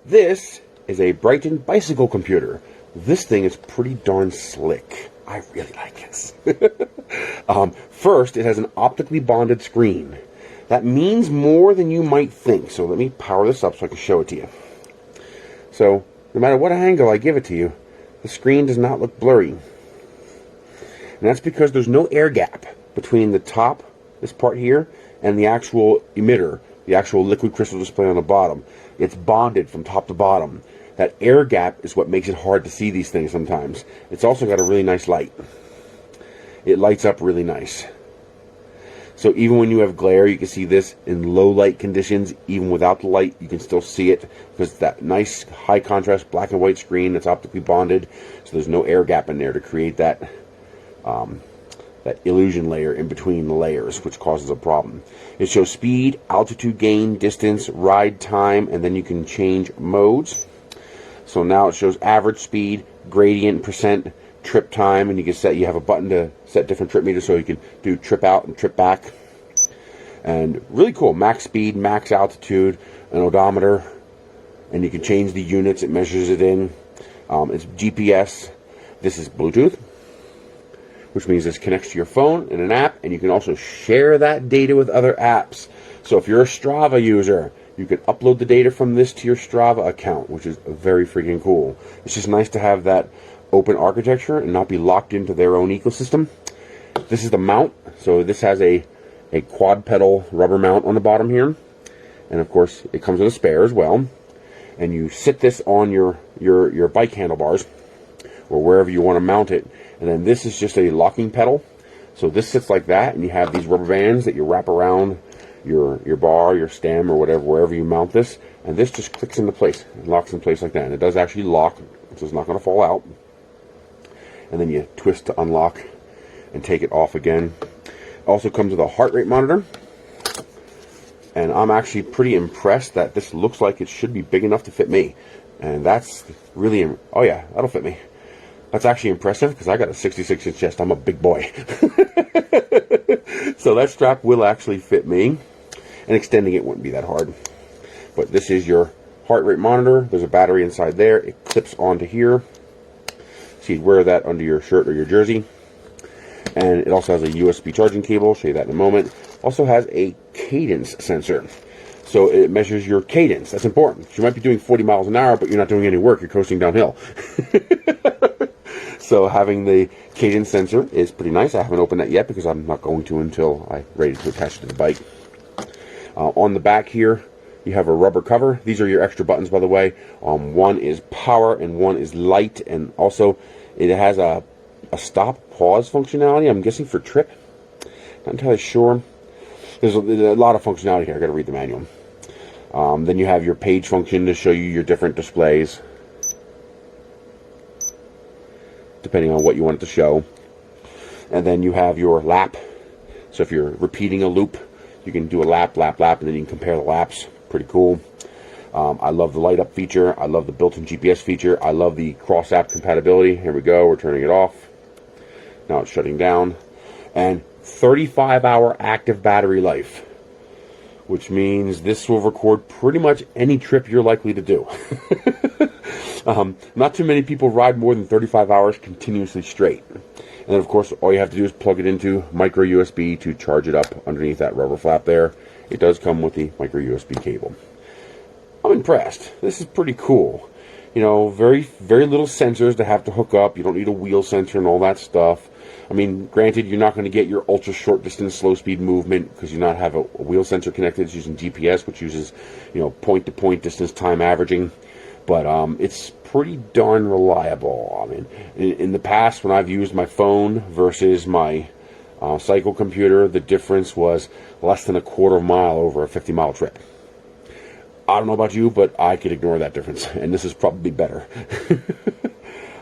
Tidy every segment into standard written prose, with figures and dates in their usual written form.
This is a Bryton bicycle computer. This thing is pretty darn slick. I really like this. First, it has an optically bonded screen. That means more than you might think. So let me power this up so I can show it to you. So no matter what angle I give it to you, the screen does not look blurry. And that's because there's no air gap between the top, this part here, and the actual emitter, the actual liquid crystal display on the bottom. It's bonded from top to bottom. That air gap is what makes it hard to see these things sometimes. It's also got a really nice light. It lights up really nice. So even when you have glare, you can see this in low light conditions. Even without the light, you can still see it because it's that nice high contrast black and white screen that's optically bonded. So there's no air gap in there to create that that illusion layer in between the layers, which causes a problem. It shows speed, altitude gain, distance, ride time, and then you can change modes. So now it shows average speed, gradient, percent, trip time, and you can set, you have a button to set different trip meters so you can do trip out and trip back. And really cool, max speed, max altitude, an odometer, and you can change the units it measures it in. It's GPS. This is Bluetooth, which means this connects to your phone and an app, and you can also share that data with other apps. So if you're a Strava user, you can upload the data from this to your Strava account, which is very freaking cool. It's just nice to have that open architecture and not be locked into their own ecosystem. This is the mount. So this has a quad pedal rubber mount on the bottom here. And of course, it comes with a spare as well. And you sit this on your bike handlebars or wherever you want to mount it. And then this is just a locking pedal. So this sits like that, and you have these rubber bands that you wrap around your bar, your stem, or whatever, wherever you mount this. And this just clicks into place. It locks in place like that. And it does actually lock, so it's not going to fall out. And then you twist to unlock and take it off again. Also comes with a heart rate monitor. And I'm actually pretty impressed that this looks like it should be big enough to fit me. And that's really, oh yeah, that'll fit me. That's actually impressive because I got a 66-inch chest. I'm a big boy. So that strap will actually fit me. And extending it wouldn't be that hard. But this is your heart rate monitor. There's a battery inside there. It clips onto here. So you'd wear that under your shirt or your jersey. And it also has a USB charging cable. I'll show you that in a moment. Also has a cadence sensor. So it measures your cadence. That's important. You might be doing 40 miles an hour, but you're not doing any work. You're coasting downhill. So having the cadence sensor is pretty nice. I haven't opened that yet because I'm not going to until I'm ready to attach it to the bike. On the back here, you have a rubber cover. These are your extra buttons, by the way. One is power and one is light. And also, it has a stop-pause functionality. I'm guessing for trip. Not entirely sure. There's a lot of functionality here. I got to read the manual. Then you have your page function to show you your different displays, depending on what you want it to show. And then you have your lap. So if you're repeating a loop, you can do a lap, and then you can compare the laps. Pretty cool. I love the light up feature. I love the built-in GPS feature. I love the cross-app compatibility. Here we go. We're turning it off. Now it's shutting down. And 35-hour active battery life, which means this will record pretty much any trip you're likely to do. Not too many people ride more than 35 hours continuously straight. And then, of course, all you have to do is plug it into micro USB to charge it up underneath that rubber flap there. It does come with the micro USB cable. I'm impressed. This is pretty cool. You know, very, very little sensors to have to hook up. You don't need a wheel sensor and all that stuff. I mean, granted, you're not going to get your ultra short distance slow speed movement because you not have a wheel sensor connected. It's using GPS, which uses, you know, point to point distance time averaging. But it's pretty darn reliable. I mean, in the past, when I've used my phone versus my cycle computer, the difference was less than a quarter mile over a 50-mile trip. I don't know about you, but I could ignore that difference, and this is probably better.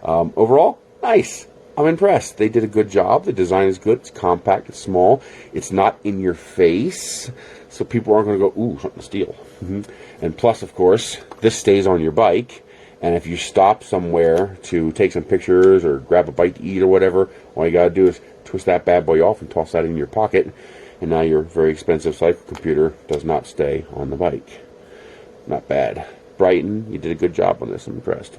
Overall, nice. I'm impressed. They did a good job. The design is good. It's compact. It's small. It's not in your face, so people aren't going to go, ooh, something to steal. And plus, of course, this stays on your bike, and if you stop somewhere to take some pictures or grab a bite to eat or whatever, all you got to do is twist that bad boy off and toss that in your pocket, and now your very expensive cycle computer does not stay on the bike. Not bad. Bryton, you did a good job on this. I'm impressed.